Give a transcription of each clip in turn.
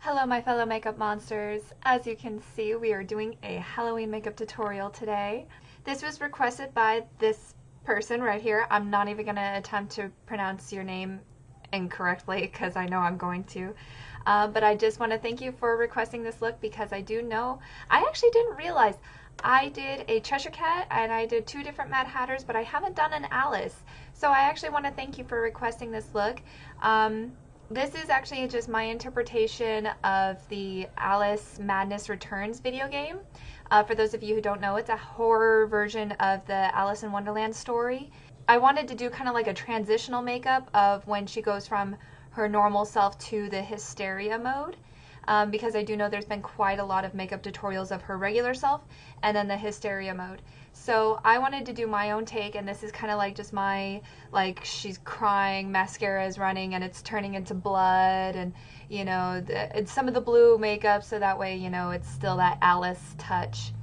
Hello my fellow makeup monsters. As you can see, we are doing a Halloween makeup tutorial today. This was requested by this person right here. I'm not even going to attempt to pronounce your name incorrectly because I know I'm going to. But I just want to thank you for requesting this look because I do know, I actually didn't realize I did a Cheshire Cat and I did 2 different Mad Hatters, but I haven't done an Alice. So I actually want to thank you for requesting this look. This is actually just my interpretation of the Alice Madness Returns video game. For those of you who don't know, it's a horror version of the Alice in Wonderland story. I wanted to do kind of like a transitional makeup of when she goes from her normal self to the hysteria mode. Because I do know there's been quite a lot of makeup tutorials of her regular self and then the hysteria mode. So I wanted to do my own take, and this is kind of like just my, like, she's crying, mascara is running, and it's turning into blood, and, you know, it's some of the blue makeup, so that way, you know, it's still that Alice touch.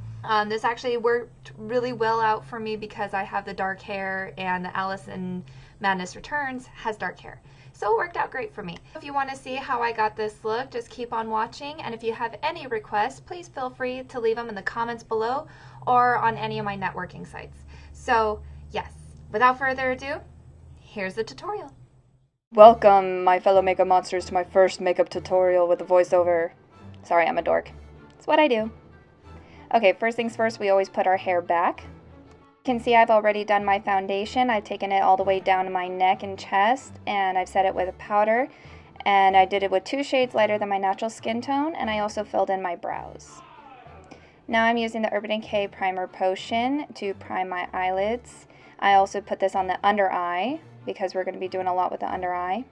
This actually worked really well out for me because I have the dark hair, and the Alice in Madness Returns has dark hair. So it worked out great for me. If you want to see how I got this look, just keep on watching, and if you have any requests, please feel free to leave them in the comments below or on any of my networking sites. So yes, without further ado, here's the tutorial. Welcome, my fellow makeup monsters, to my first makeup tutorial with a voiceover. Sorry, I'm a dork. It's what I do. Okay, first things first, we always put our hair back. You can see I've already done my foundation. I've taken it all the way down to my neck and chest, and I've set it with a powder, and I did it with 2 shades lighter than my natural skin tone, and I also filled in my brows. Now I'm using the Urban Decay Primer Potion to prime my eyelids. I also put this on the under eye because we're going to be doing a lot with the under eye.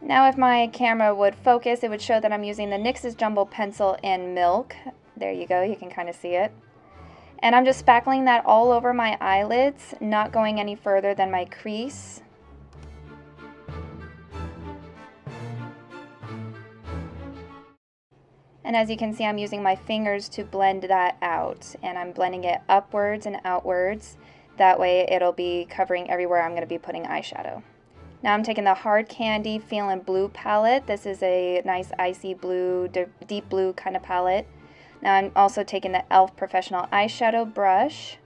Now if my camera would focus, it would show that I'm using the NYX's Jumbo Pencil in Milk. There you go, you can kind of see it. And I'm just spackling that all over my eyelids, not going any further than my crease. And as you can see, I'm using my fingers to blend that out, and I'm blending it upwards and outwards. That way it'll be covering everywhere I'm going to be putting eyeshadow. Now I'm taking the Hard Candy Feelin' Blue palette. This is a nice icy blue, deep blue kind of palette. Now I'm also taking the e.l.f. Professional Eyeshadow Brush.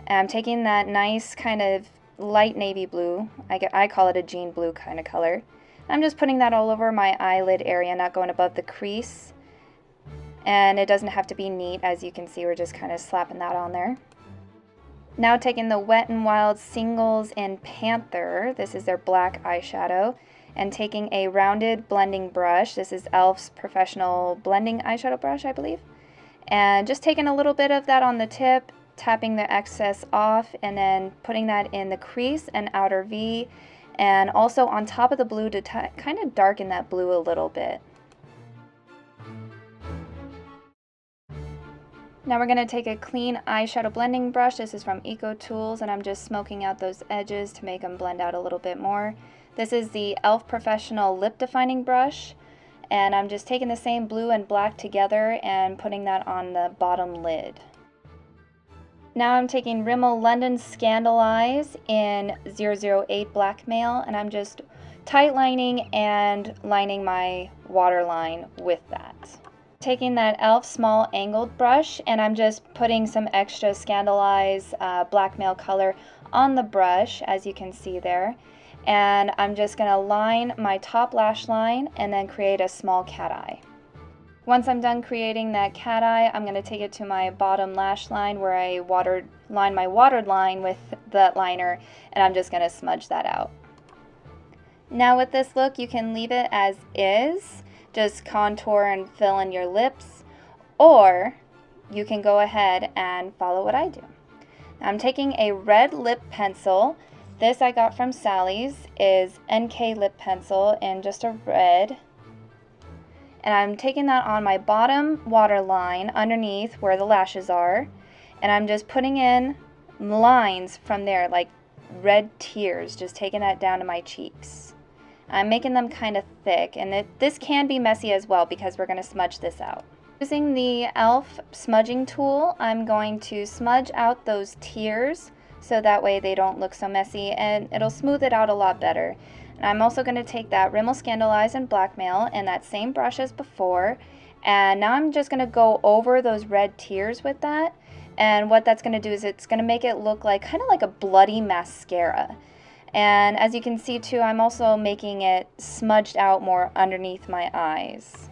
And I'm taking that nice kind of light navy blue. I call it a jean blue kind of color. I'm just putting that all over my eyelid area, not going above the crease. And it doesn't have to be neat, as you can see, we're just kind of slapping that on there. Now taking the Wet n Wild Singles in Panther, this is their black eyeshadow, and taking a rounded blending brush, this is e.l.f.'s Professional Blending Eyeshadow Brush, I believe, and just taking a little bit of that on the tip, tapping the excess off, and then putting that in the crease and outer V, and also on top of the blue to kind of darken that blue a little bit. Now we're going to take a clean eyeshadow blending brush. This is from Eco Tools, and I'm just smoking out those edges to make them blend out a little bit more. This is the e.l.f. Professional Lip Defining Brush, and I'm just taking the same blue and black together and putting that on the bottom lid. Now I'm taking Rimmel London Scandal Eyes in 008 Blackmail, and I'm just tight lining and lining my waterline with that. Taking that e.l.f. small angled brush, and I'm just putting some extra Scandal Eyes Blackmail color on the brush, as you can see there. And I'm just going to line my top lash line and then create a small cat eye. Once I'm done creating that cat eye, I'm going to take it to my bottom lash line where I line my watered line with the liner, and I'm just going to smudge that out. Now with this look, you can leave it as is, just contour and fill in your lips, or you can go ahead and follow what I do. I'm taking a red lip pencil. This I got from Sally's, is NK lip pencil in just a red. And I'm taking that on my bottom waterline underneath where the lashes are, and I'm just putting in lines from there, like red tears, just taking that down to my cheeks. I'm making them kind of thick, and this can be messy as well because we're going to smudge this out. Using the e.l.f. smudging tool, I'm going to smudge out those tears so that way they don't look so messy, and it'll smooth it out a lot better. And I'm also going to take that Rimmel Scandalize and Blackmail and that same brush as before, and now I'm just going to go over those red tears with that. And what that's going to do is it's going to make it look like kind of like a bloody mascara. And as you can see too, I'm also making it smudged out more underneath my eyes.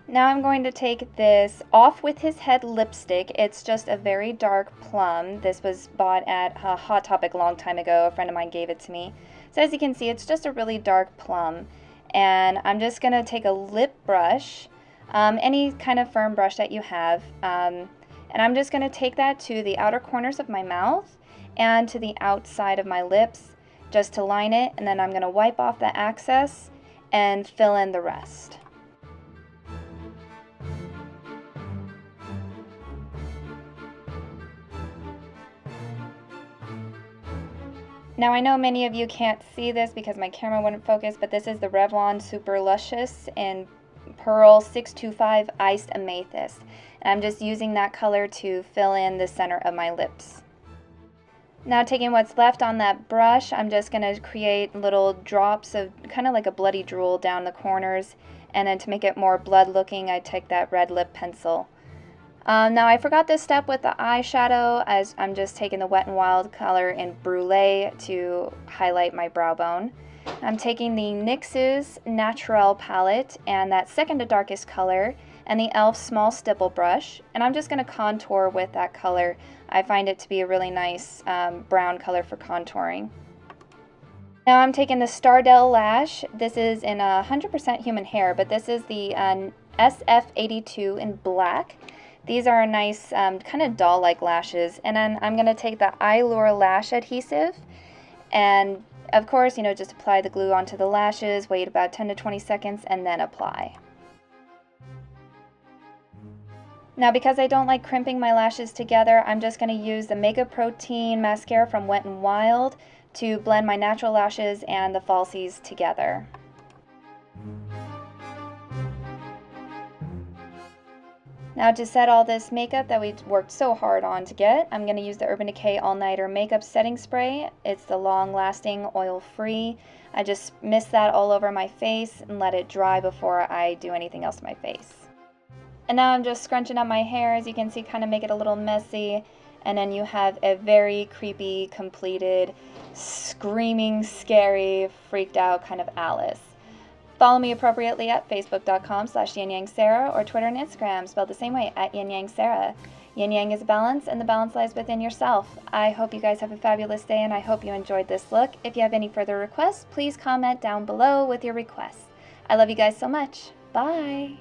Now I'm going to take this Off With His Head lipstick. It's just a very dark plum. This was bought at Hot Topic a long time ago. A friend of mine gave it to me. So as you can see, it's just a really dark plum. And I'm just going to take a lip brush, any kind of firm brush that you have, and I'm just going to take that to the outer corners of my mouth and to the outside of my lips just to line it, and then I'm going to wipe off the excess and fill in the rest. Now I know many of you can't see this because my camera wouldn't focus, but this is the Revlon Super Luscious in Pearl 625 Iced Amethyst. And I'm just using that color to fill in the center of my lips. Now taking what's left on that brush, I'm just going to create little drops of kind of like a bloody drool down the corners. And then to make it more blood looking, I take that red lip pencil. Now I forgot this step with the eyeshadow, as I'm just taking the Wet n Wild color in Brulee to highlight my brow bone. I'm taking the NYX's Naturel palette and that second to darkest color and the e.l.f. small stipple brush, and I'm just going to contour with that color. I find it to be a really nice brown color for contouring. Now I'm taking the Stardell lash. This is in 100% human hair, but this is the SF82 in black. These are nice kind of doll-like lashes, and then I'm going to take the Allure lash adhesive and of course, just apply the glue onto the lashes, wait about 10 to 20 seconds, and then apply. Now because I don't like crimping my lashes together, I'm just going to use the Mega Protein mascara from Wet n Wild to blend my natural lashes and the falsies together. Now to set all this makeup that we worked so hard on to get, I'm going to use the Urban Decay All Nighter Makeup Setting Spray. It's the long-lasting, oil-free. I just mist that all over my face and let it dry before I do anything else to my face. And now I'm just scrunching up my hair, as you can see, kind of make it a little messy. And then you have a very creepy, completed, screaming, scary, freaked out kind of Alice. Follow me appropriately at facebook.com/YinYangSarah or Twitter and Instagram, spelled the same way, at YinYangSarah. Yin Yang is a balance, and the balance lies within yourself. I hope you guys have a fabulous day, and I hope you enjoyed this look. If you have any further requests, please comment down below with your requests. I love you guys so much. Bye!